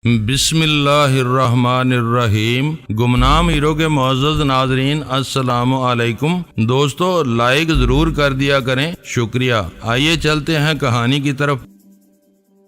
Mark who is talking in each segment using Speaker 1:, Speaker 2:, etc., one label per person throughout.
Speaker 1: बिस्मिल्लाहिर्रहमानिर्रहीम। गुमनाम हीरो के मुअज़्ज़ज़ नाज़रीन, अस्सलामु अलैकुम। दोस्तों, लाइक ज़रूर कर दिया करें, शुक्रिया। आइए चलते हैं कहानी की तरफ।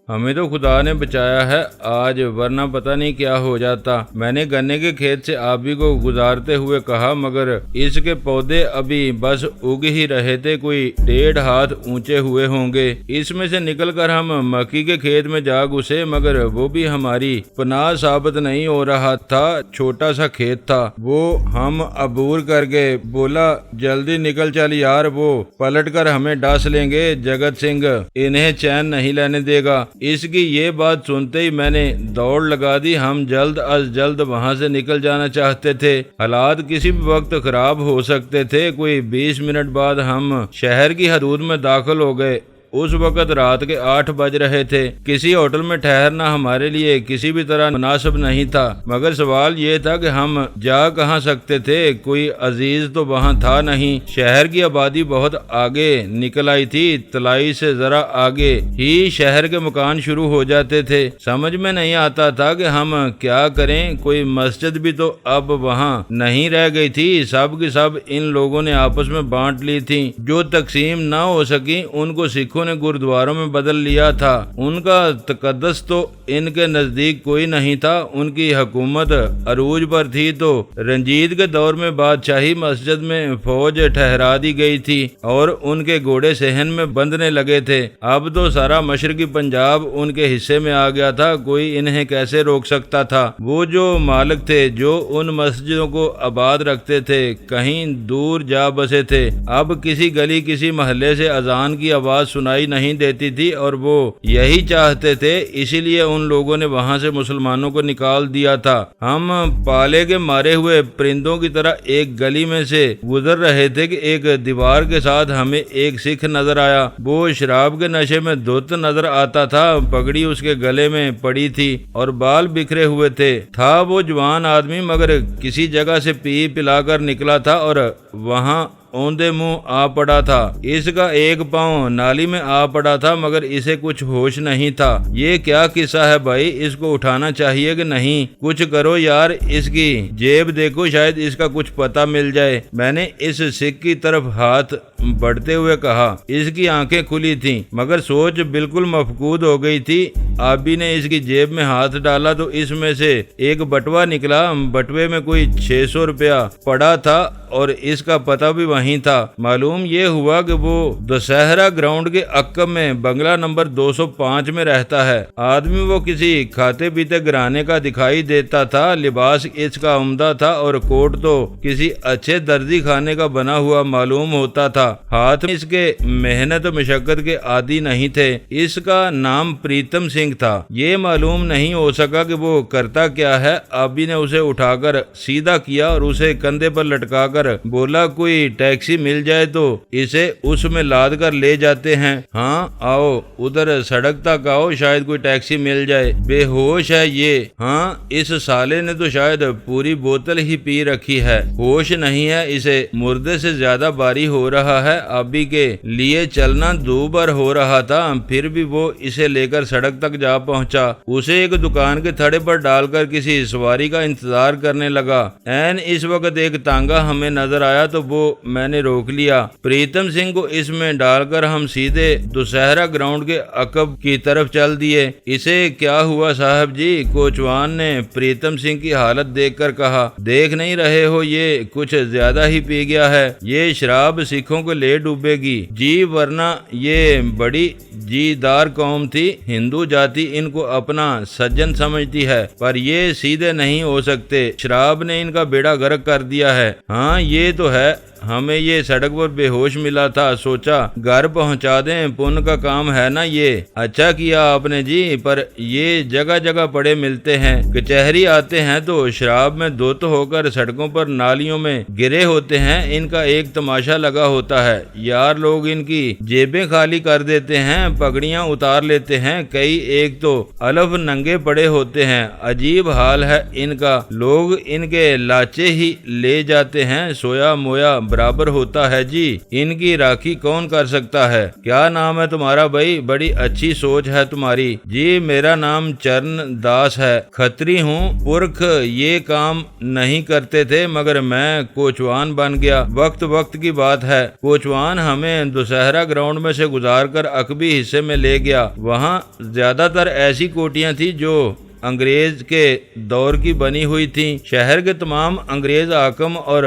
Speaker 1: हमें तो खुदा ने बचाया है आज, वरना पता नहीं क्या हो जाता। मैंने गन्ने के खेत से आबी को गुजारते हुए कहा, मगर इसके पौधे अभी बस उग ही रहे थे, कोई 1.5 हाथ ऊंचे हुए होंगे। इसमें से निकलकर हम मक्की के खेत में जा घुसे, मगर वो भी हमारी पनाह साबित नहीं हो रहा था। छोटा सा खेत था, वो हम अबूर करके बोला, जल्दी निकल चल यार, वो पलट कर हमें डांस लेंगे। जगत सिंह इन्हें चैन नहीं लेने देगा। इसकी ये बात सुनते ही मैंने दौड़ लगा दी। हम जल्द अज जल्द वहां से निकल जाना चाहते थे। हालात किसी भी वक्त खराब हो सकते थे। कोई 20 मिनट बाद हम शहर की हदूद में दाखिल हो गए। उस वक्त रात के 8 बज रहे थे। किसी होटल में ठहरना हमारे लिए किसी भी तरह मुनासिब नहीं था, मगर सवाल ये था कि हम जा कहाँ सकते थे। कोई अजीज तो वहाँ था नहीं। शहर की आबादी बहुत आगे निकल आई थी। तलाई से जरा आगे ही शहर के मकान शुरू हो जाते थे। समझ में नहीं आता था कि हम क्या करें। कोई मस्जिद भी तो अब वहाँ नहीं रह गई थी। सब की सब इन लोगों ने आपस में बांट ली थी। जो तकसीम न हो सकी उनको सिखों ने गुरुद्वारों में बदल लिया था। उनका तकद्दस तो इनके नजदीक कोई नहीं था। उनकी हुकूमत अरूज पर थी तो रंजीत के दौर में बादशाही मस्जिद में फौज ठहरा दी गई थी और उनके घोड़े सहन में बंधने लगे थे। अब तो सारा मशरकी पंजाब उनके हिस्से में आ गया था। कोई इन्हें कैसे रोक सकता था। वो जो मालिक थे, जो उन मस्जिदों को आबाद रखते थे, कहीं दूर जा बसे थे। अब किसी गली किसी मोहल्ले से अजान की आवाज सुनाई नहीं देती थी और वो यही चाहते थे। इसीलिए उन लोगों ने वहां से मुसलमानों को निकाल दिया था। हम पाले के मारे हुए परिंदों की तरह एक गली में से गुजर रहे थे कि एक दीवार के साथ हमें एक सिख नजर आया। वो शराब के नशे में धुत नजर आता था। पगड़ी उसके गले में पड़ी थी और बाल बिखरे हुए थे। था वो जवान आदमी, मगर किसी जगह से पी पिलाकर निकला था और वहाँ औंधे मुंह आ पड़ा था। इसका एक पांव नाली में आ पड़ा था, मगर इसे कुछ होश नहीं था। ये क्या किस्सा है भाई, इसको उठाना चाहिए कि नहीं? कुछ करो यार, इसकी जेब देखो, शायद इसका कुछ पता मिल जाए। मैंने इस सिख की तरफ हाथ बढ़ते हुए कहा। इसकी आंखें खुली थीं, मगर सोच बिल्कुल मफकूद हो गई थी। आबी ने इसकी जेब में हाथ डाला तो इसमें से एक बटवा निकला। बटवे में कोई 600 रुपया पड़ा था और इसका पता भी वहीं था। मालूम ये हुआ कि वो दशहरा ग्राउंड के अक्कब में बंगला नंबर 205 में रहता है। आदमी वो किसी खाते पीते घराने का दिखाई देता था। लिबास इसका उम्दा था और कोट तो किसी अच्छे दर्जी खाने का बना हुआ मालूम होता था। हाथ में इसके मेहनत मशक्कत के आदी नहीं थे। इसका नाम प्रीतम सिंह था। ये मालूम नहीं हो सका कि वो करता क्या है। आबी ने उसे उठाकर सीधा किया और उसे कंधे पर लटकाकर बोला, कोई टैक्सी मिल जाए तो इसे उसमें लाद कर ले जाते हैं। हाँ आओ, उधर सड़क तक आओ, शायद कोई टैक्सी मिल जाए। बेहोश है ये। हाँ, इस साले ने तो शायद पूरी बोतल ही पी रखी है। होश नहीं है इसे। मुर्दे से ज्यादा भारी हो रहा है। आबी के लिए चलना दूभर हो रहा था, फिर भी वो इसे लेकर सड़क तक जा पहुंचा। उसे एक दुकान के थड़े पर डालकर किसी सवारी का इंतजार करने लगा। ऐन इस वक्त एक तांगा हमें नजर आया तो वो मैंने रोक लिया। प्रीतम सिंह को इसमें डालकर हम सीधे दशहरा ग्राउंड के अकब की तरफ चल दिए। इसे क्या हुआ साहब जी? कोचवान ने प्रीतम सिंह की हालत देखकर कहा। देख नहीं रहे हो, ये कुछ ज्यादा ही पी गया है। ये शराब सिखों को ले डूबेगी जी, वरना ये बड़ी जीदार कौम थी। हिंदू जाति इनको अपना सज्जन समझती है, पर ये सीधे नहीं हो सकते। शराब ने इनका बेड़ा गर्क कर दिया है। हाँ ये तो है। हमें ये सड़क पर बेहोश मिला था, सोचा घर पहुंचा दें, पुण्य का काम है ना ये। अच्छा किया आपने जी, पर ये जगह जगह पड़े मिलते हैं। कचहरी आते हैं तो शराब में धुत होकर सड़कों पर नालियों में गिरे होते हैं। इनका एक तमाशा लगा होता है यार। लोग इनकी जेबें खाली कर देते हैं, पगड़ियां उतार लेते हैं। कई एक तो अलफ नंगे पड़े होते हैं। अजीब हाल है इनका। लोग इनके लाचे ही ले जाते हैं। सोया मोया बराबर होता है जी। इनकी राखी कौन कर सकता है। क्या नाम है तुम्हारा भाई? बड़ी अच्छी सोच है तुम्हारी। जी मेरा नाम चरण दास है, खत्री हूँ। पुरख ये काम नहीं करते थे मगर मैं कोचवान बन गया। वक्त वक्त की बात है। कोचवान हमें दुशहरा ग्राउंड में से गुजार कर अकबी हिस्से में ले गया। वहाँ ज्यादातर ऐसी कोठियां थी जो अंग्रेज के दौर की बनी हुई थी। शहर के तमाम अंग्रेज हाकिम और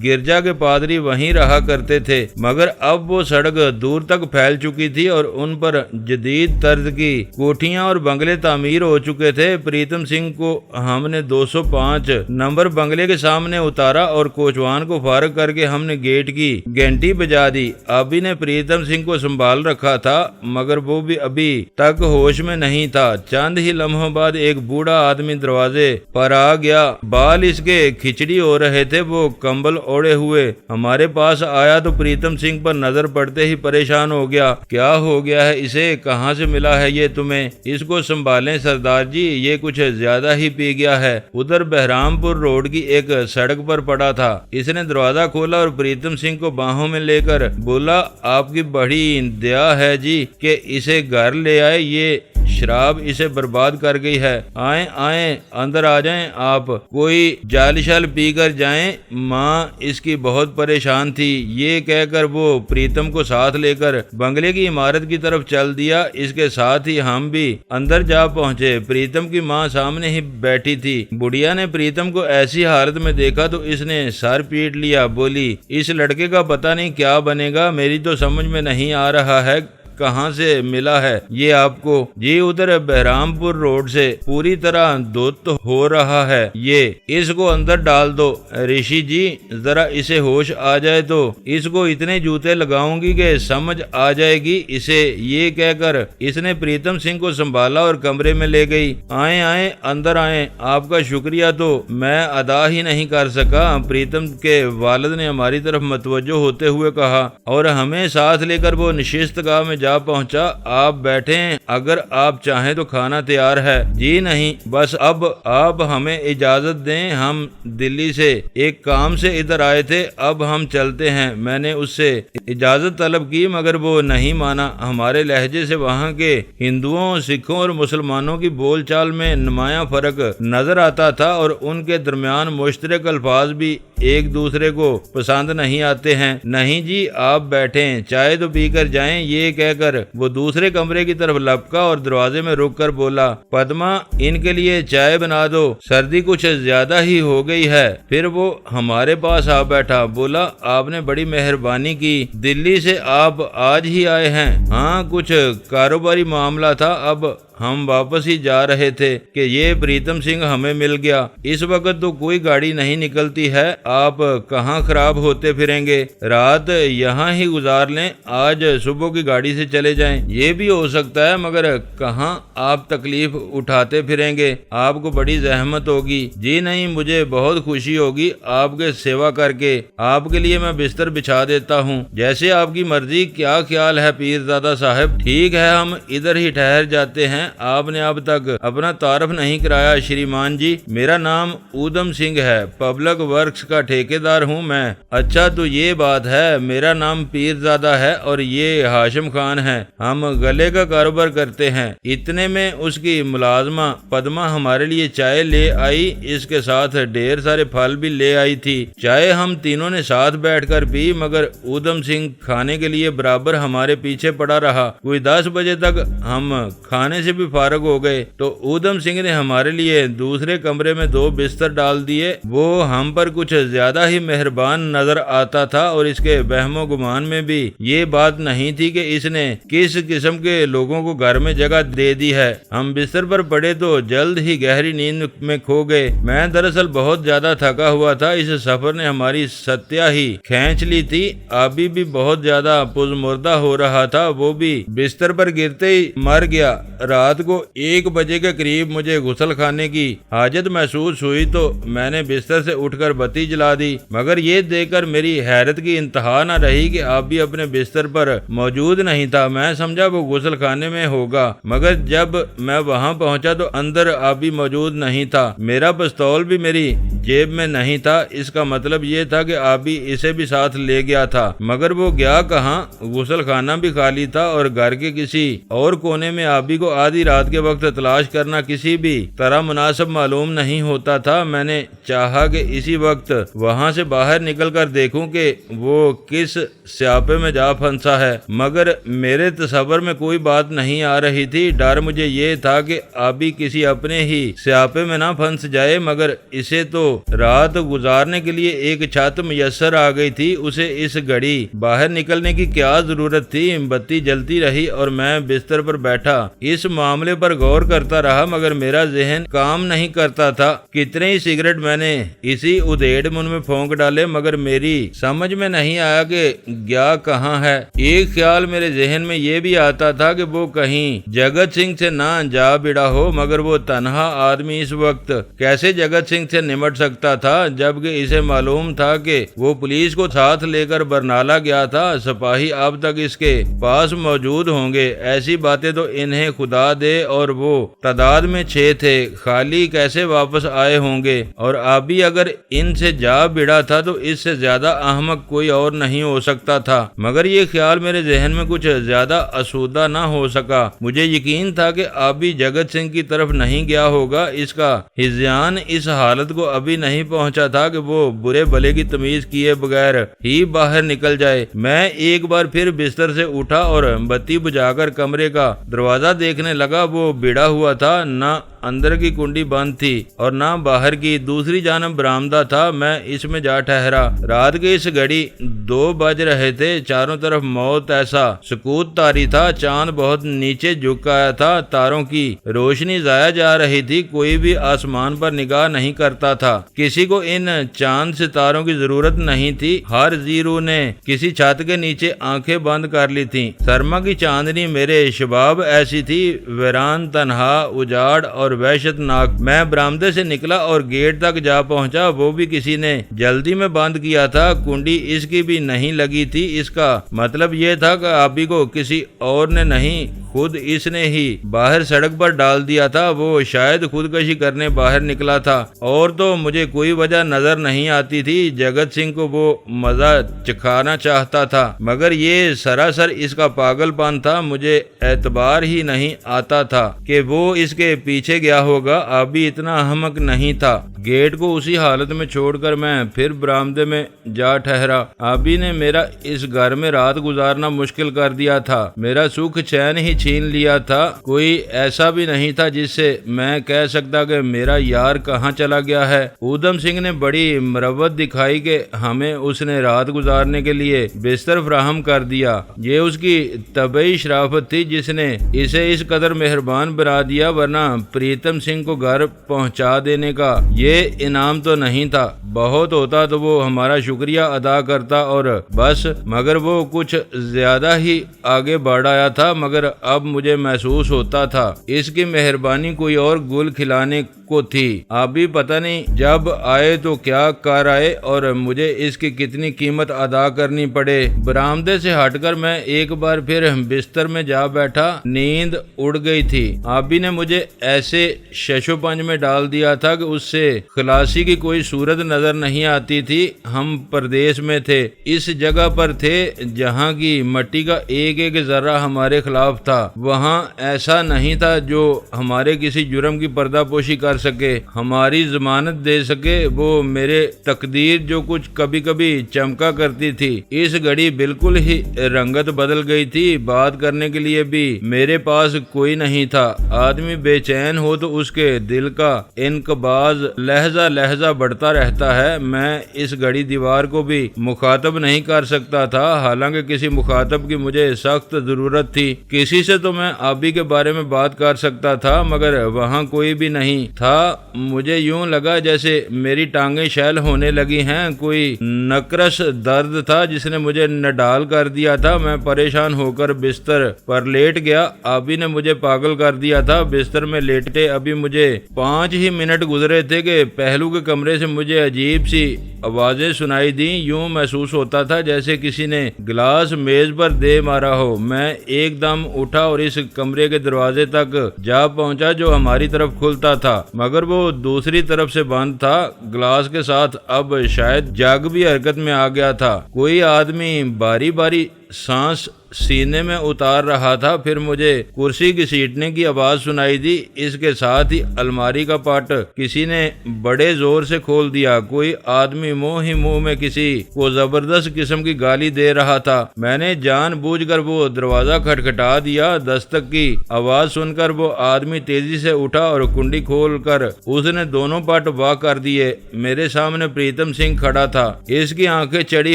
Speaker 1: गिरजा के पादरी वहीं रहा करते थे, मगर अब वो सड़क दूर तक फैल चुकी थी और उन पर जदीद तर्ज की कोठियां और बंगले तामीर हो चुके थे। प्रीतम सिंह को हमने 205 नंबर बंगले के सामने उतारा और कोचवान को फारग करके हमने गेट की घंटी बजा दी। अभी ने प्रीतम सिंह को संभाल रखा था मगर वो भी अभी तक होश में नहीं था। चंद ही लम्हों बाद एक बूढ़ा आदमी दरवाजे पर आ गया। बाल इसके खिचड़ी हो रहे थे। वो कंबल ओढ़े हुए हमारे पास आया तो प्रीतम सिंह पर नजर पड़ते ही परेशान हो गया। क्या हो गया है इसे? कहाँ से मिला है ये तुम्हें? इसको संभालें सरदार जी, ये कुछ ज्यादा ही पी गया है। उधर बहरामपुर रोड की एक सड़क पर पड़ा था। इसने दरवाजा खोला और प्रीतम सिंह को बाहों में लेकर बोला, आपकी बड़ी दया है जी कि इसे घर ले आए। ये शराब इसे बर्बाद कर गई है। आए आए अंदर आ जाएं आप, कोई जाल शाल पी कर जाएं। माँ इसकी बहुत परेशान थी। ये कहकर वो प्रीतम को साथ लेकर बंगले की इमारत की तरफ चल दिया। इसके साथ ही हम भी अंदर जा पहुँचे। प्रीतम की माँ सामने ही बैठी थी। बुढ़िया ने प्रीतम को ऐसी हालत में देखा तो इसने सर पीट लिया। बोली, इस लड़के का पता नहीं क्या बनेगा। मेरी तो समझ में नहीं आ रहा है कहाँ से मिला है ये आपको। ये उधर बहरामपुर रोड से पूरी तरह धुत हो रहा है। ये इसको अंदर डाल दो। ऋषि जी जरा इसे होश आ जाए तो इसको इतने जूते लगाऊंगी कि समझ आ जाएगी इसे। ये कहकर इसने प्रीतम सिंह को संभाला और कमरे में ले गई। आए आए अंदर आए, आपका शुक्रिया तो मैं अदा ही नहीं कर सका। प्रीतम के वालिद ने हमारी तरफ मतवज्जो होते हुए कहा और हमें साथ लेकर वो निशिस्तगाह में जा पहुंचा। आप बैठे, अगर आप चाहें तो खाना तैयार है। जी नहीं, बस अब आप हमें इजाजत दें। हम दिल्ली से एक काम से इधर आए थे, अब हम चलते हैं। मैंने उससे इजाजत तलब की मगर वो नहीं माना। हमारे लहजे से वहाँ के हिंदुओं, सिखों और मुसलमानों की बोलचाल में नुमाया फर्क नजर आता था और उनके दरमियान मुश्तरक अल्फाज भी एक दूसरे को पसंद नहीं आते हैं। नहीं जी आप बैठें, चाय तो पीकर जाएं। ये कहकर वो दूसरे कमरे की तरफ लपका और दरवाजे में रुककर बोला, पद्मा इनके लिए चाय बना दो, सर्दी कुछ ज्यादा ही हो गई है। फिर वो हमारे पास आ बैठा। बोला, आपने बड़ी मेहरबानी की। दिल्ली से आप आज ही आए हैं? हाँ, कुछ कारोबारी मामला था। अब हम वापस ही जा रहे थे कि ये प्रीतम सिंह हमें मिल गया। इस वक्त तो कोई गाड़ी नहीं निकलती है। आप कहाँ खराब होते फिरेंगे? रात यहाँ ही गुजार लें, आज सुबह की गाड़ी से चले जाएं। ये भी हो सकता है मगर कहाँ आप तकलीफ उठाते फिरेंगे? आपको बड़ी जहमत होगी। जी नहीं, मुझे बहुत खुशी होगी आपके सेवा करके। आपके लिए मैं बिस्तर बिछा देता हूँ, जैसे आपकी मर्जी। क्या ख्याल है पीरजादा साहब? ठीक है, हम इधर ही ठहर जाते हैं। आपने अब तक अपना तारफ नहीं कराया। श्रीमान जी, मेरा नाम ऊधम सिंह है, पब्लिक वर्क्स का ठेकेदार हूँ मैं। अच्छा तो ये बात है, मेरा नाम पीरजादा है और ये हाशिम खान है। हम गले का कारोबार करते हैं। इतने में उसकी मुलाजमा पद्मा हमारे लिए चाय ले आई। इसके साथ ढेर सारे फल भी ले आई थी। चाय हम तीनों ने साथ बैठकर पी मगर ऊधम सिंह खाने के लिए बराबर हमारे पीछे पड़ा रहा। कोई 10 बजे तक हम खाने से भी फारग हो गए तो ऊधम सिंह ने हमारे लिए दूसरे कमरे में 2 बिस्तर डाल दिए। वो हम पर कुछ ज्यादा ही मेहरबान नजर आता था और इसके वहमो गुमान में भी ये बात नहीं थी कि इसने किस किस्म के लोगों को घर में जगह दे दी है। हम बिस्तर पर पड़े तो जल्द ही गहरी नींद में खो गए। मैं दरअसल बहुत ज्यादा थका हुआ था। इस सफर ने हमारी सत्या ही खींच ली थी। अभी भी बहुत ज्यादा पुजमुर्दा हो रहा था। वो भी बिस्तर पर गिरते ही मर गया। रात रात को 1 बजे के करीब मुझे गुस्ल खाने की हाजत महसूस हुई तो मैंने बिस्तर से उठकर बत्ती जला दी, मगर ये देखकर मेरी हैरत की इंतहा न रही कि आबी अपने बिस्तर पर मौजूद नहीं था। मैं समझा वो गुस्ल खाने में होगा, मगर जब मैं वहां पहुंचा तो अंदर आबी मौजूद नहीं था। मेरा पिस्तौल भी मेरी जेब में नहीं था। इसका मतलब ये था कि आबी इसे भी साथ ले गया था, मगर वो गया कहाँ? गुस्ल खाना भी खाली था और घर के किसी और कोने में आबी को आधी रात के वक्त तलाश करना किसी भी तरह मुनासिब मालूम नहीं होता था। मैंने चाहा कि इसी वक्त वहां से बाहर निकलकर देखूं कि वो किस स्यापे में जा फंसा है, मगर मेरे तसव्वुर में कोई बात नहीं आ रही थी। डर मुझे ये था कि आबी किसी अपने ही स्यापे में ना फंस जाए, मगर इसे तो रात गुजारने के लिए एक छत मुयस्सर आ गई थी। उसे इस घड़ी बाहर निकलने की क्या जरूरत थी? बत्ती जलती रही और मैं बिस्तर पर बैठा इस मामले पर गौर करता रहा, मगर मेरा जहन काम नहीं करता था। कितने ही सिगरेट मैंने इसी उधेड़ मुन में फूंक डाले, मगर मेरी समझ में नहीं आया कि गया कहाँ है। एक ख्याल मेरे जहन में ये भी आता था कि वो कहीं जगत सिंह से ना जा भिड़ा हो, मगर वो तन्हा आदमी इस वक्त कैसे जगत सिंह से निमट सकता था, जबकि इसे मालूम था कि वो पुलिस को साथ लेकर बरनाला गया था। सिपाही अब तक इसके पास मौजूद होंगे। ऐसी बातें तो इन्हें खुदा दे, और वो तादाद में 6 थे, खाली कैसे वापस आए होंगे? और अभी अगर इनसे जा भिड़ा था तो इससे ज्यादा अहमक कोई और नहीं हो सकता था। मगर ये ख्याल मेरे जहन में कुछ ज्यादा आसूदा ना हो सका। मुझे यकीन था कि अभी जगत सिंह की तरफ नहीं गया होगा। इसका हिज़्यान इस हालत को अभी नहीं पहुंचा था कि वो बुरे भले की तमीज किए बगैर ही बाहर निकल जाए। मैं एक बार फिर बिस्तर से उठा और बत्ती बुझाकर कमरे का दरवाजा देखने लगा। वो भिड़ा हुआ था, न अंदर की कुंडी बंद थी और ना बाहर की। दूसरी जानब बरामदा था, मैं इसमें जा ठहरा। रात के इस घड़ी 2 बज रहे थे। चारों तरफ मौत ऐसा सुकूत तारी था। चांद बहुत नीचे झुक आया था, तारों की रोशनी जाया जा रही थी। कोई भी आसमान पर निगाह नहीं करता था। किसी को इन चांद सितारों की जरूरत नहीं थी। हर जीरू ने किसी छत के नीचे आंखें बंद कर ली थी। सरमा की चांदनी मेरे शबाब ऐसी थी, वीरान, तन्हा, उजाड़ और वहशतनाक। मैं बरामदे से निकला और गेट तक जा पहुंचा। वो भी किसी ने जल्दी में बंद किया था। कुंडी इसकी भी नहीं लगी थी। इसका मतलब ये था कि आबी को किसी और ने नहीं, खुद इसने ही बाहर सड़क पर डाल दिया था। वो शायद खुदकशी करने बाहर निकला था, और तो मुझे कोई वजह नजर नहीं आती थी। जगत सिंह को वो मजा चखाना चाहता था, मगर ये सरासर इसका पागलपन था। मुझे एतबार ही नहीं आता था कि वो इसके पीछे गया होगा। अभी इतना अहमक नहीं था। गेट को उसी हालत में छोड़कर मैं फिर बरामदे में जा ठहरा। आबी ने मेरा इस घर में रात गुजारना मुश्किल कर दिया था। मेरा सुख चैन ही छीन लिया था। कोई ऐसा भी नहीं था जिससे मैं कह सकता कि मेरा यार कहाँ चला गया है। ऊधम सिंह ने बड़ी मरवत दिखाई कि हमें उसने रात गुजारने के लिए बिस्तर फराहम कर दिया। ये उसकी तबई शराफत थी जिसने इसे इस कदर मेहरबान बना दिया, वरना प्रीतम सिंह को घर पहुंचा देने का ये इनाम तो नहीं था। बहुत होता तो वो हमारा शुक्रिया अदा करता और बस, मगर वो कुछ ज्यादा ही आगे बढ़ आया था। मगर अब मुझे महसूस होता था इसकी मेहरबानी कोई और गुल खिलाने को थी। अभी पता नहीं जब आए तो क्या कर आए और मुझे इसकी कितनी कीमत अदा करनी पड़े। बरामदे से हटकर मैं एक बार फिर बिस्तर में जा बैठा। नींद उड़ गई थी। आबी ने मुझे ऐसे शशोपंज में डाल दिया था कि उससे खलासी की कोई सूरत नजर नहीं आती थी। हम परदेश में थे, इस जगह पर थे जहाँ की मट्टी का एक एक जर्रा हमारे खिलाफ था। वहाँ ऐसा नहीं था जो हमारे किसी जुर्म की पर्दापोशी कर सके, हमारी जमानत दे सके। वो मेरे तकदीर जो कुछ कभी कभी चमका करती थी, इस घड़ी बिल्कुल ही रंगत बदल गई थी। बात करने के लिए भी मेरे पास कोई नहीं था। आदमी बेचैन हो तो उसके दिल का इनकबाज लहजा लहजा बढ़ता रहता है। मैं इस घड़ी दीवार को भी मुखातब नहीं कर सकता था, हालांकि किसी मुखातब की मुझे सख्त जरूरत थी। किसी से तो मैं आबी के बारे में बात कर सकता था, मगर वहाँ कोई भी नहीं था था। मुझे यूं लगा जैसे मेरी टांगें शैल होने लगी हैं। कोई नकरस दर्द था जिसने मुझे नडाल कर दिया था। मैं परेशान होकर बिस्तर पर लेट गया। आबी ने मुझे पागल कर दिया था। बिस्तर में लेटे अभी मुझे 5 ही मिनट गुजरे थे कि पहलू के कमरे से मुझे अजीब सी आवाजें सुनाई दी। यूं महसूस होता था जैसे किसी ने गिलास मेज पर दे मारा हो। मैं एकदम उठा और इस कमरे के दरवाजे तक जा पहुंचा जो हमारी तरफ खुलता था, मगर वो दूसरी तरफ से बंद था। गिलास के साथ अब शायद जग भी हरकत में आ गया था। कोई आदमी बारी बारी सांस सीने में उतार रहा था। फिर मुझे कुर्सी घसीटने की आवाज सुनाई दी। इसके साथ ही अलमारी का पाट किसी ने बड़े जोर से खोल दिया। कोई आदमी मुंह ही मुंह में किसी को जबरदस्त किस्म की गाली दे रहा था। मैंने जानबूझकर वो दरवाजा खटखटा दिया। दस्तक की आवाज सुनकर वो आदमी तेजी से उठा और कुंडी खोलकर उसने दोनों पाट वाह कर दिए। मेरे सामने प्रीतम सिंह खड़ा था। इसकी आंखें चढ़ी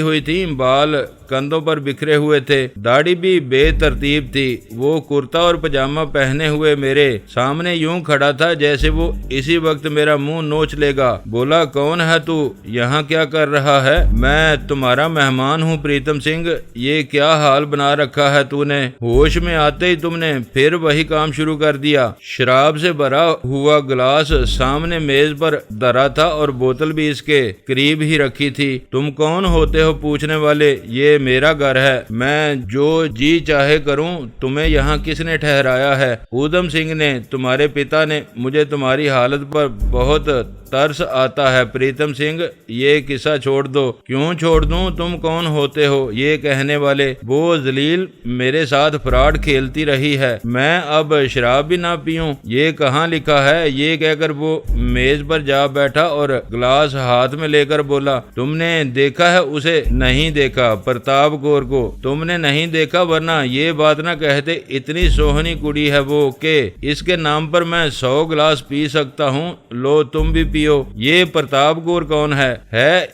Speaker 1: हुई थी, बाल कंधों पर बिखरे हुए थे, दाढ़ी भी बेतरतीब थी। वो कुर्ता और पजामा पहने हुए मेरे सामने यूं खड़ा था जैसे वो इसी वक्त मेरा मुंह नोच लेगा। बोला, कौन है तू? यहाँ क्या कर रहा है? मैं तुम्हारा मेहमान हूँ प्रीतम सिंह। ये क्या हाल बना रखा है तूने? होश में आते ही तुमने फिर वही काम शुरू कर दिया। शराब से भरा हुआ गिलास सामने मेज पर धरा था और बोतल भी इसके करीब ही रखी थी। तुम कौन होते हो पूछने वाले? ये मेरा घर है, मैं जो जी चाहे करूं। तुम्हें यहाँ किसने ठहराया है? ऊधम सिंह ने। तुम्हारे पिता ने। मुझे तुम्हारी हालत पर बहुत तरस आता है प्रीतम सिंह। ये किस्सा छोड़ दो। क्यों छोड़ दूं? तुम कौन होते हो ये कहने वाले? वो जलील मेरे साथ फ्रॉड खेलती रही है। मैं अब शराब भी ना पीऊं, ये कहाँ लिखा है? ये कहकर वो मेज पर जा बैठा और गिलास हाथ में लेकर बोला, तुमने देखा है उसे? नहीं देखा। प्रताप कौर को तुमने नहीं देखा, वरना ये बात ना कहते। इतनी सोहनी कुड़ी है वो के इसके नाम पर मैं 100 गिलास पी सकता हूँ। लो तुम भी पियो। ये प्रताप कौर कौन है?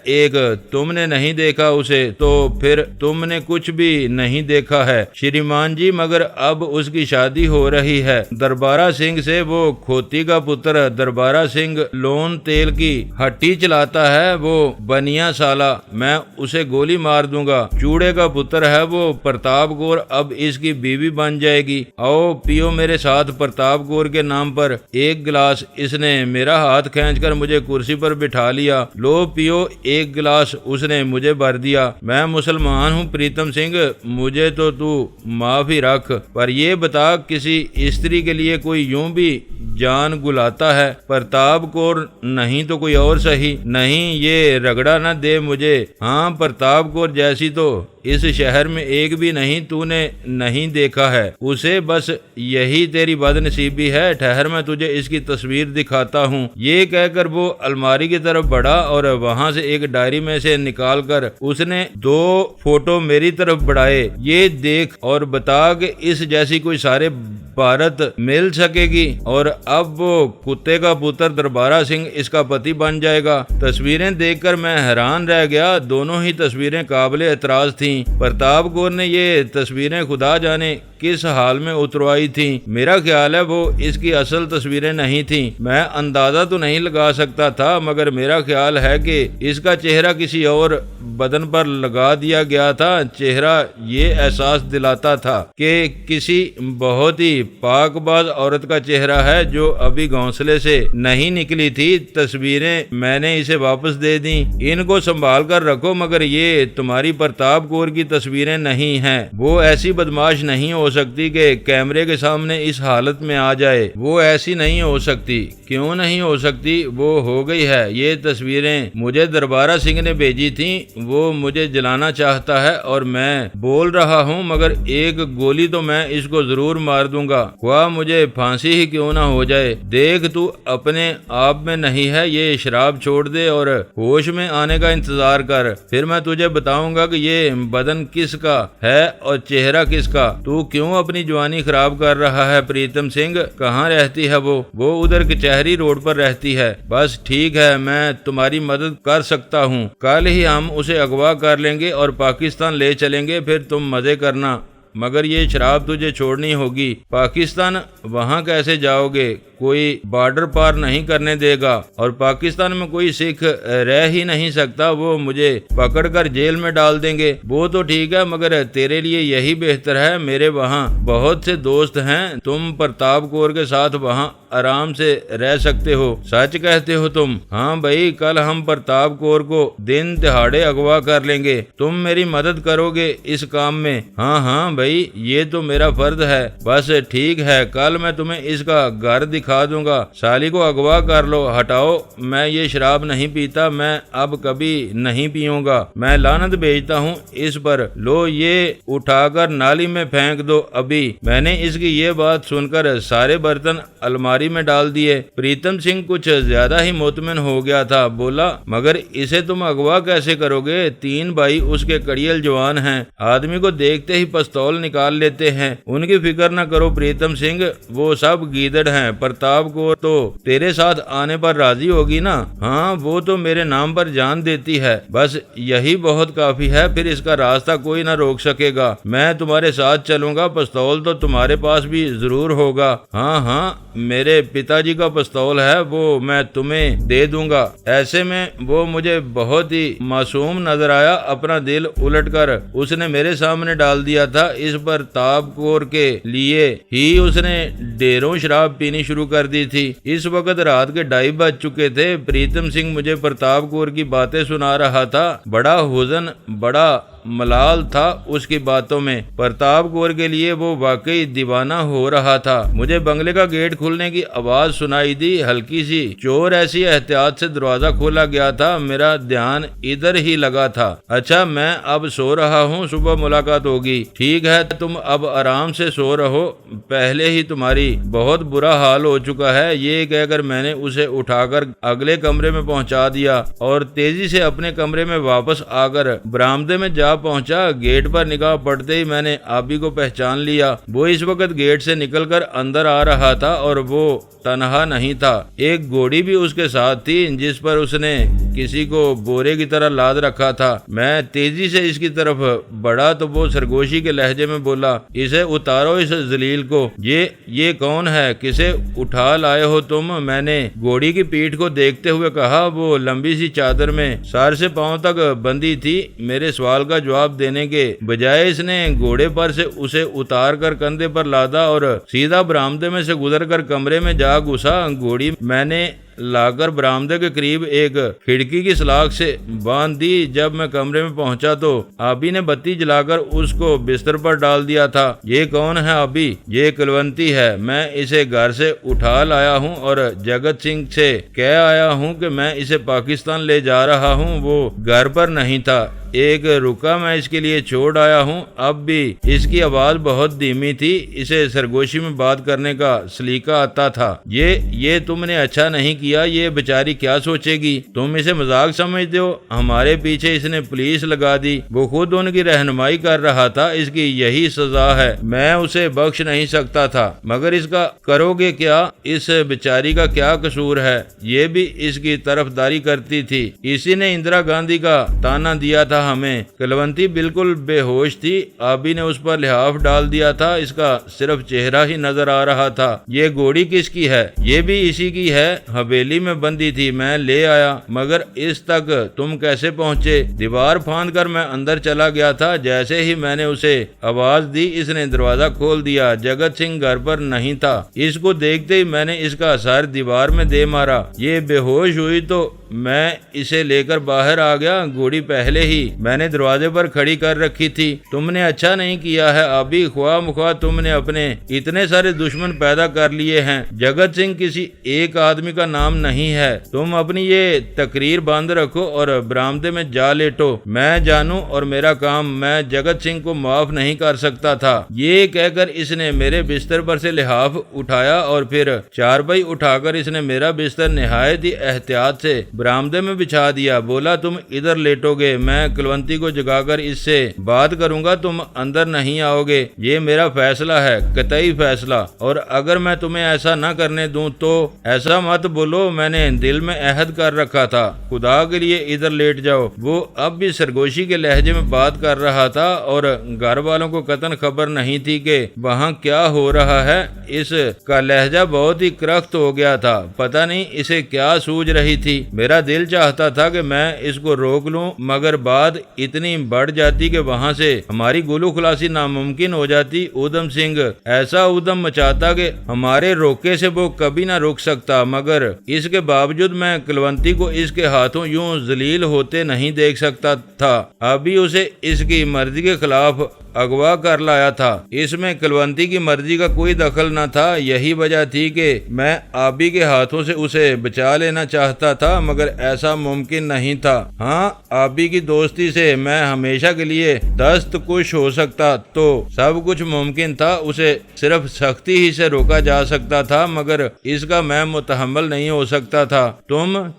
Speaker 1: एक तुमने नहीं देखा उसे, तो फिर तुमने कुछ भी नहीं देखा है श्रीमान जी। मगर अब उसकी शादी हो रही है दरबारा सिंह से। वो खोती का पुत्र दरबारा सिंह लोन तेल की हट्टी चलाता है। वो बनिया साला, मैं उसे गोली मार दूंगा। चूड़े का पुत्र है वो प्रताप कौर, अब इसकी बीवी बन जाएगी। आओ पियो मेरे साथ प्रताप कौर के नाम पर एक गिलास। इसने मेरा हाथ खींचकर मुझे कुर्सी पर बिठा लिया। लो पियो एक गिलास। उसने मुझे भर दिया। मैं मुसलमान हूँ प्रीतम सिंह, मुझे तो तू माफ ही रख, पर ये बता किसी स्त्री के लिए कोई यूं भी जान गुलाता है? प्रताप कौर नहीं तो कोई और सही। नहीं, ये रगड़ा न दे मुझे। हाँ, प्रताप कौर जैसी तो इस शहर में एक भी नहीं। तूने नहीं देखा है उसे, बस यही तेरी बदनसीबी है। ठहर, मैं तुझे इसकी तस्वीर दिखाता हूँ। ये कहकर वो अलमारी की तरफ बढ़ा और वहाँ से एक डायरी में से निकालकर उसने 2 फोटो मेरी तरफ बढ़ाए। ये देख और बता कि इस जैसी कोई सारे भारत मिल सकेगी। और अब वो कुत्ते का पुत्र दरबारा सिंह इसका पति बन जाएगा। तस्वीरें देखकर मैं हैरान रह गया। दोनों ही तस्वीरें काबिले एतराज थीं। प्रताप कौर ने ये तस्वीरें खुदा जाने किस हाल में उतरवाई थी। मेरा ख्याल है वो इसकी असल तस्वीरें नहीं थी। मैं अंदाजा तो नहीं लगा सकता था, मगर मेरा ख्याल है कि इसका चेहरा किसी और बदन पर लगा दिया गया था। चेहरा ये एहसास दिलाता था कि किसी बहुत ही पाकबाज औरत का चेहरा है जो अभी घोंसले से नहीं निकली थी। तस्वीरें मैंने इसे वापस दे दी। इनको संभाल कर रखो, मगर ये तुम्हारी प्रताप कौर की तस्वीरें नहीं हैं। वो ऐसी बदमाश नहीं हो सकती कि कैमरे के सामने इस हालत में आ जाए। वो ऐसी नहीं हो सकती। क्यों नहीं हो सकती? वो हो गई है। ये तस्वीरें मुझे दरबारा सिंह ने भेजी थी। वो मुझे जलाना चाहता है और मैं बोल रहा हूँ, मगर एक गोली तो मैं इसको जरूर मार दूंगा, ख्वाह मुझे फांसी ही क्यों ना हो जाए। देख, तू अपने आप में नहीं है। ये शराब छोड़ दे और होश में आने का इंतजार कर, फिर मैं तुझे बताऊंगा कि ये बदन किसका है और चेहरा किसका। तू क्यों अपनी जवानी खराब कर रहा है प्रीतम सिंह? कहाँ रहती है वो उधर कचहरी रोड पर रहती है। बस ठीक है, मैं तुम्हारी मदद कर सकता हूँ। कल ही हम उसे अगवा कर लेंगे और पाकिस्तान ले चलेंगे, फिर तुम मजे करना। मगर ये शराब तुझे छोड़नी होगी। पाकिस्तान वहाँ कैसे जाओगे? कोई बॉर्डर पार नहीं करने देगा और पाकिस्तान में कोई सिख रह ही नहीं सकता, वो मुझे पकड़कर जेल में डाल देंगे। वो तो ठीक है, मगर तेरे लिए यही बेहतर है। मेरे वहाँ बहुत से दोस्त हैं, तुम प्रताप कौर के साथ वहाँ आराम से रह सकते हो। सच कहते हो तुम? हाँ भाई, कल हम प्रताप कौर को दिन दिहाड़े अगवा कर लेंगे। तुम मेरी मदद करोगे इस काम में? हाँ हाँ भाई, ये तो मेरा फर्ज है। बस ठीक है, कल मैं तुम्हें इसका घर दिखा दूंगा। साली को अगवा कर लो। हटाओ, मैं ये शराब नहीं पीता, मैं अब कभी नहीं पीऊंगा। मैं लानत भेजता हूँ इस पर। लो, ये उठाकर नाली में फेंक दो अभी। मैंने इसकी ये बात सुनकर सारे बर्तन अलमारी में डाल दिए। प्रीतम सिंह कुछ ज्यादा ही मुतमिन हो गया था। बोला, मगर इसे तुम अगवा कैसे करोगे? 3 भाई उसके कड़ियल जवान हैं, आदमी को देखते ही पिस्तौल निकाल लेते हैं। उनकी फिक्र न करो प्रीतम सिंह, वो सब गीदड़ हैं। प्रताप को तो तेरे साथ आने पर राजी होगी ना? हाँ, वो तो मेरे नाम पर जान देती है। बस यही बहुत काफी है, फिर इसका रास्ता कोई न रोक सकेगा। मैं तुम्हारे साथ चलूंगा। पिस्तौल तो तुम्हारे पास भी जरूर होगा। हाँ हाँ, मेरे पिताजी का पिस्तौल है, वो मैं तुम्हें दे दूंगा। ऐसे में वो मुझे बहुत ही मासूम नजर आया। अपना दिल उलटकर उसने मेरे सामने डाल दिया था। इस प्रताप कौर के लिए ही उसने ढेरों शराब पीनी शुरू कर दी थी। इस वक्त रात के 2:30 बज चुके थे। प्रीतम सिंह मुझे प्रताप कौर की बातें सुना रहा था। बड़ा हुजन, बड़ा मलाल था उसकी बातों में। प्रताप कौर के लिए वो वाकई दीवाना हो रहा था। मुझे बंगले का गेट खुलने की आवाज सुनाई दी, हल्की सी। चोर ऐसी एहतियात से दरवाजा खोला गया था। मेरा ध्यान इधर ही लगा था। अच्छा, मैं अब सो रहा हूँ, सुबह मुलाकात होगी। ठीक है, तुम अब आराम से सो रहो। पहले ही तुम्हारी बहुत बुरा हाल हो चुका है। ये कहकर मैंने उसे उठाकर अगले कमरे में पहुंचा दिया और तेजी से अपने कमरे में वापस आकर बरामदे में जा पहुंचा। गेट पर निगाह पड़ते ही मैंने आबी को पहचान लिया। वो इस वक्त गेट से निकलकर अंदर आ रहा था और वो तनहा नहीं था। एक घोड़ी भी उसके साथ थी, जिस पर उसने किसी को बोरे की तरह लाद रखा था। मैं तेजी से इसकी तरफ बढ़ा तो वो सरगोशी के लहजे में बोला, इसे उतारो, इस जलील को। ये कौन है? किसे उठा लाए हो तुम? मैंने घोड़ी की पीठ को देखते हुए कहा। वो लंबी सी चादर में सर से पांव तक बंधी थी। मेरे सवाल का जवाब देने के बजाय इसने घोड़े पर से उसे उतार कर कंधे पर लादा और सीधा बरामदे में से गुजरकर कमरे में जा घुसा। घोड़ी मैंने लाकर बरामदे के करीब एक खिड़की की सलाख से बांध दी। जब मैं कमरे में पहुंचा तो आबी ने बत्ती जलाकर उसको बिस्तर पर डाल दिया था। ये कौन है आबी? ये कुलवंती है। मैं इसे घर से उठा लाया हूँ और जगत सिंह से कह आया हूँ कि मैं इसे पाकिस्तान ले जा रहा हूँ। वो घर पर नहीं था। एक रुका मैं इसके लिए छोड़ आया हूँ। अब भी इसकी आवाज बहुत धीमी थी। इसे सरगोशी में बात करने का सलीका आता था। ये तुमने अच्छा नहीं किया। ये बेचारी क्या सोचेगी? तुम इसे मजाक समझते हो? हमारे पीछे इसने पुलिस लगा दी। वो खुद उनकी रहनुमाई कर रहा था। इसकी यही सजा है। मैं उसे बख्श नहीं सकता था, मगर इसका करोगे क्या? इस बेचारी का क्या कसूर है? ये भी इसकी तरफदारी करती थी। इसी ने इंदिरा गांधी का ताना दिया था हमें। कुलवंती बिल्कुल बेहोश थी। आबी ने उस पर लिहाफ डाल दिया था। इसका सिर्फ चेहरा ही नजर आ रहा था। ये घोड़ी किसकी है? ये भी इसी की है। हवेली में बंदी थी, मैं ले आया। मगर इस तक तुम कैसे पहुँचे? दीवार फांद कर मैं अंदर चला गया था। जैसे ही मैंने उसे आवाज दी, इसने दरवाजा खोल दिया। जगत सिंह घर पर नहीं था। इसको देखते ही मैंने इसका सर दीवार में दे मारा। ये बेहोश हुई तो मैं इसे लेकर बाहर आ गया। घोड़ी पहले ही मैंने दरवाजे पर खड़ी कर रखी थी। तुमने अच्छा नहीं किया है आबी। ख्वाह मुख्वाह तुमने अपने इतने सारे दुश्मन पैदा कर लिए हैं। जगत सिंह किसी एक आदमी का नाम नहीं है। तुम अपनी ये तकरीर बंद रखो और बरामदे में जा लेटो। मैं जानू और मेरा काम, मैं जगत सिंह को माफ नहीं कर सकता था। ये कहकर इसने मेरे बिस्तर पर से लिहाफ उठाया और फिर चारपाई उठाकर इसने मेरा बिस्तर निहायत ही एहतियात से बरामदे में बिछा दिया। बोला तुम इधर लेटोगे, मैं कुलवंती को जगाकर इससे बात करूंगा, तुम अंदर नहीं आओगे। ये मेरा फैसला है, कतई फैसला, और अगर मैं तुम्हें ऐसा न करने दूं तो ऐसा मत बोलो मैंने दिल में अहद कर रखा था, खुदा के लिए इधर लेट जाओ। वो अब भी सरगोशी के लहजे में बात कर रहा था और घर वालों को कतन खबर नहीं थी कि वहाँ क्या हो रहा है। इसका लहजा बहुत ही करख्त हो गया था, पता नहीं इसे क्या सूझ रही थी। मेरा दिल चाहता था कि मैं इसको रोक लूं, मगर बात इतनी बढ़ जाती कि वहाँ से हमारी गुलू खुलासी नामुमकिन हो जाती। ऊधम सिंह ऐसा उद्यम मचाता कि हमारे रोके से वो कभी ना रुक सकता, मगर इसके बावजूद मैं कुलवंती को इसके हाथों यूं जलील होते नहीं देख सकता था। अभी उसे इसकी मर्जी के खिलाफ अगवा कर लाया था। इसमें कुलवंती की मर्जी का कोई दखल न था। यही वजह थी कि मैं आबी के हाथों से उसे बचा लेना चाहता था, मगर ऐसा मुमकिन नहीं था। हाँ, आबी की दोस्ती से मैं हमेशा के लिए दस्तकुश हो सकता तो सब कुछ मुमकिन था। उसे सिर्फ सख्ती ही से रोका जा सकता था, मगर इसका मैं मुतहम्मल नहीं हो सकता था।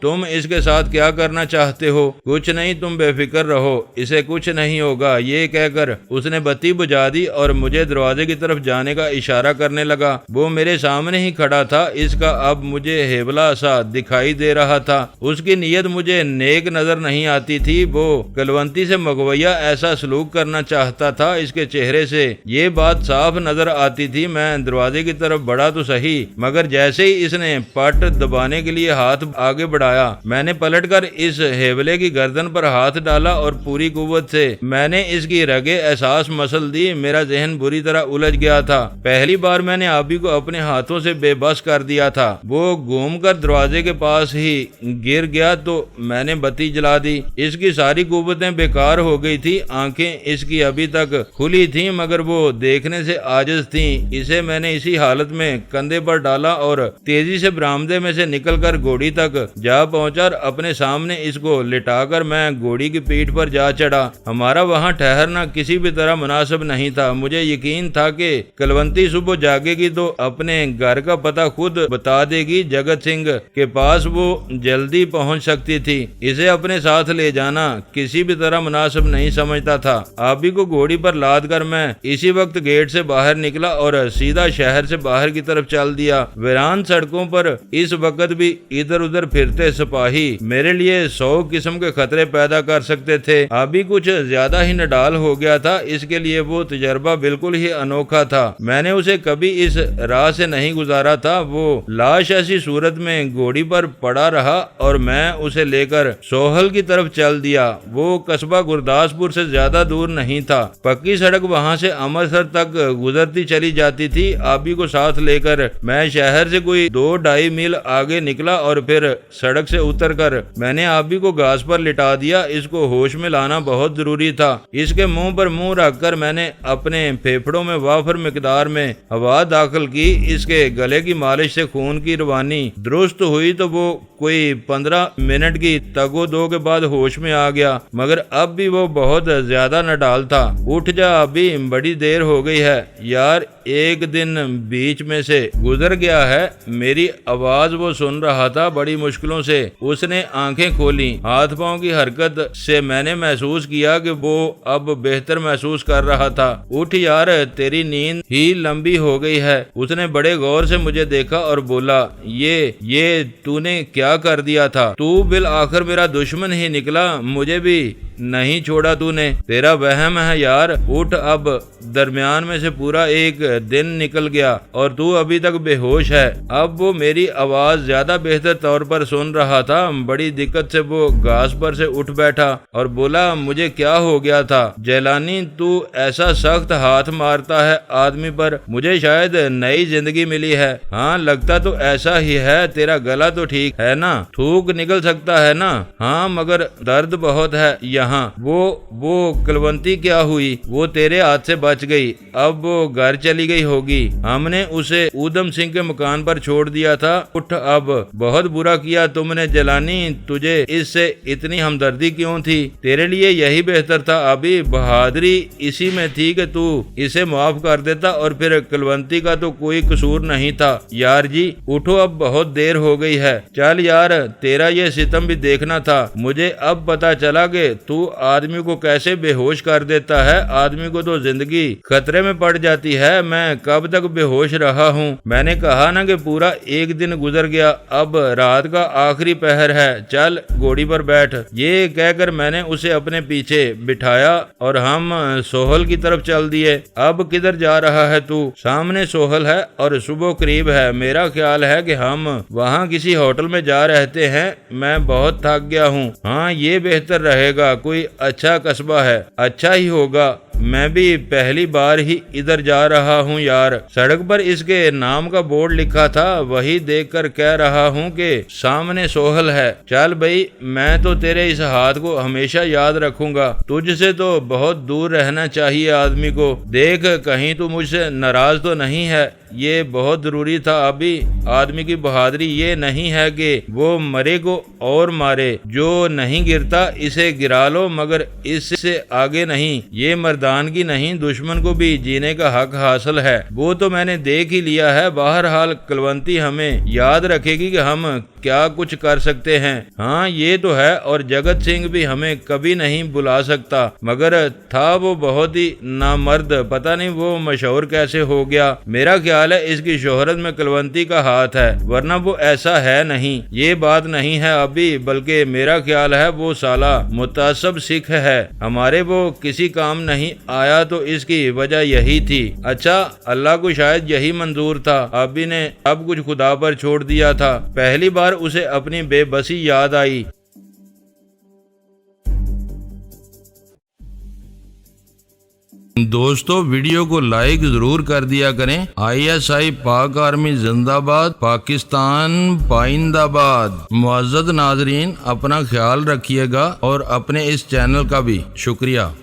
Speaker 1: तुम इसके साथ क्या करना चाहते हो? कुछ नहीं, तुम बेफिक्र रहो, इसे कुछ नहीं होगा। ये कहकर उसने बत्ती बुझा दी और मुझे दरवाजे की तरफ जाने का इशारा करने लगा। वो मेरे सामने ही खड़ा था। इसका अब मुझे हेबला सा दिखाई दे रहा था। उसकी नीयत मुझे नेक नजर नहीं आती थी। वो कुलवंती से मगवैया ऐसा सलूक करना चाहता था। इसके चेहरे से ये बात साफ नजर आती थी। मैं दरवाजे की तरफ बढ़ा तो सही, मगर जैसे ही इसने पट दबाने के लिए हाथ आगे बढ़ाया, मैंने पलटकर इस हेबले की गर्दन पर हाथ डाला और पूरी कुव्वत से मैंने इसकी रगे एहसास मसल दी। मेरा जहन बुरी तरह उलझ गया था। पहली बार मैंने आबी को अपने हाथों से बेबस कर दिया था। वो घूमकर दरवाजे के पास ही गिर गया तो मैंने बत्ती जला दी। इसकी सारी कुव्वतें बेकार हो गई थी। आंखें इसकी अभी तक खुली थीं, मगर वो देखने से आजिज थीं। इसे मैंने इसी हालत में कंधे पर डाला और तेजी से बरामदे में से निकलकर घोड़ी तक जा पहुंचा। अपने सामने इसको लिटाकर मैं घोड़ी की पीठ पर जा चढ़ा। हमारा वहां ठहरना किसी भी तरह मुनासिब नहीं था। मुझे यकीन था कि कुलवंती सुबह जागेगी तो अपने घर का पता खुद बता देगी। जगत सिंह के पास वो जल्दी पहुंच सकती थी। इसे अपने साथ ले जाना किसी भी तरह मुनासिब नहीं समझता था। आबी को घोड़ी पर लाद कर मैं इसी वक्त गेट से बाहर निकला और सीधा शहर से बाहर की तरफ चल दिया। वीरान सड़कों पर इस वक्त भी इधर उधर फिरते सिपाही मेरे लिए 100 किस्म के खतरे पैदा कर सकते थे। आबी कुछ ज्यादा ही नडाल हो गया था। इसके लिए वो तजर्बा बिल्कुल ही अनोखा था। मैंने उसे कभी इस राह से नहीं गुजारा था। वो लाश ऐसी सूरत में घोड़ी पर पड़ा रहा और मैं उसे लेकर सोहल की तरफ चल दिया। वो कस्बा गुरदासपुर से ज्यादा दूर नहीं था। पक्की सड़क वहां से अमृतसर तक गुजरती चली जाती थी। आबी को साथ लेकर मैं शहर से कोई 2-2.5 मील आगे निकला और फिर सड़क से उतरकर मैंने आबी को घास पर लिटा दिया। इसको होश में लाना बहुत जरूरी था। इसके मुंह पर मुंह रखकर मैंने अपने फेफड़ों में वाफर मिकदार में हवा दाखिल की। इसके गले की मालिश से खून की रवानी दुरुस्त हुई तो वो कोई 15 मिनट की तगो दो के बाद होश में आ गया, मगर अब भी वो बहुत ज्यादा नडाल था। उठ जा, अभी बड़ी देर हो गई है यार, एक दिन बीच में से गुजर गया है। मेरी आवाज वो सुन रहा था। बड़ी मुश्किलों से उसने आंखें खोली। हाथ पांव की हरकत से मैंने महसूस किया कि वो अब बेहतर महसूस कर रहा था। उठ यार, तेरी नींद ही लंबी हो गई है। उसने बड़े गौर से मुझे देखा और बोला, ये तूने क्या कर दिया था? तू बिल आखिर मेरा दुश्मन ही निकला, मुझे भी नहीं छोड़ा तूने। तेरा वहम है यार। उठ, अब दरमियान में से पूरा एक दिन निकल गया और तू अभी तक बेहोश है। अब वो मेरी आवाज ज्यादा बेहतर तौर पर सुन रहा था। बड़ी दिक्कत से वो घास पर से उठ बैठा और बोला, मुझे क्या हो गया था जैलानी? तू ऐसा सख्त हाथ मारता है आदमी पर, मुझे शायद नई जिंदगी मिली है। हाँ, लगता तो ऐसा ही है। तेरा गला तो ठीक है ना? थूक निकल सकता है ना? हाँ, मगर दर्द बहुत है। यहाँ। वो कुलवंती क्या हुई? वो तेरे हाथ से बच गई, अब वो घर चली गई होगी। हमने उसे ऊधम सिंह के मकान पर छोड़ दिया था। उठ अब। बहुत बुरा किया तुमने जलानी, तुझे इससे इतनी हमदर्दी क्यों थी? तेरे लिए यही बेहतर था अभी, बहादुरी इसी में थी कि तू इसे माफ कर देता, और फिर कुलवंती का तो कोई कसूर नहीं था। यार जी उठो, अब बहुत देर हो गई है। चल यार, तेरा ये सितम भी देखना था। मुझे अब पता चला कि तू आदमी को कैसे बेहोश कर देता है। आदमी को तो जिंदगी खतरे में पड़ जाती है। मैं कब तक बेहोश रहा हूँ? मैंने कहा ना कि पूरा एक दिन गुजर गया, अब रात का आखिरी पहर है। चल घोड़ी पर बैठ। ये कहकर मैंने उसे अपने पीछे बिठाया और हम सोहल की तरफ चल दिए। अब किधर जा रहा है तू? सामने सोहल है और सुबह करीब है। मेरा ख्याल है कि हम वहाँ किसी होटल में जा रहते हैं। मैं बहुत थक गया हूँ। हाँ, ये बेहतर रहेगा। कोई अच्छा कस्बा है, अच्छा ही होगा। मैं भी पहली बार ही इधर जा रहा हूँ यार। सड़क पर इसके नाम का बोर्ड लिखा था, वही देखकर कह रहा हूँ कि सामने सोहल है। चल भाई, मैं तो तेरे इस हाथ को हमेशा याद रखूंगा। तुझसे तो बहुत दूर रहना चाहिए आदमी को। देख कहीं तू मुझसे नाराज तो नहीं है? ये बहुत जरूरी था अभी। आदमी की बहादुरी ये नहीं है कि वो मरे को और मारे। जो नहीं गिरता इसे गिरा लो, मगर इससे आगे नहीं। ये मर्दानगी नहीं, दुश्मन को भी जीने का हक हासिल है। वो तो मैंने देख ही लिया है। बहरहाल कुलवंती हमें याद रखेगी कि हम क्या कुछ कर सकते हैं। हाँ ये तो है, और जगत सिंह भी हमें कभी नहीं बुला सकता। मगर था वो बहुत ही नामर्द, पता नहीं वो मशहूर कैसे हो गया। मेरा ख्याल है इसकी शोहरत में कुलवंती का हाथ है, वरना वो ऐसा है नहीं। ये बात नहीं है अभी, बल्कि मेरा ख्याल है वो साला मुतासब सिख है। हमारे वो किसी काम नहीं आया तो इसकी वजह यही थी। अच्छा, अल्लाह को शायद यही मंजूर था। अभी ने सब कुछ खुदा पर छोड़ दिया था। पहली बार उसे अपनी बेबसी याद आई। दोस्तों वीडियो को लाइक जरूर कर दिया करें। ISI पाक आर्मी जिंदाबाद, पाकिस्तान पाइंदाबाद। मुअज़्ज़ज़ नाज़रीन, अपना ख्याल रखिएगा और अपने इस चैनल का भी शुक्रिया।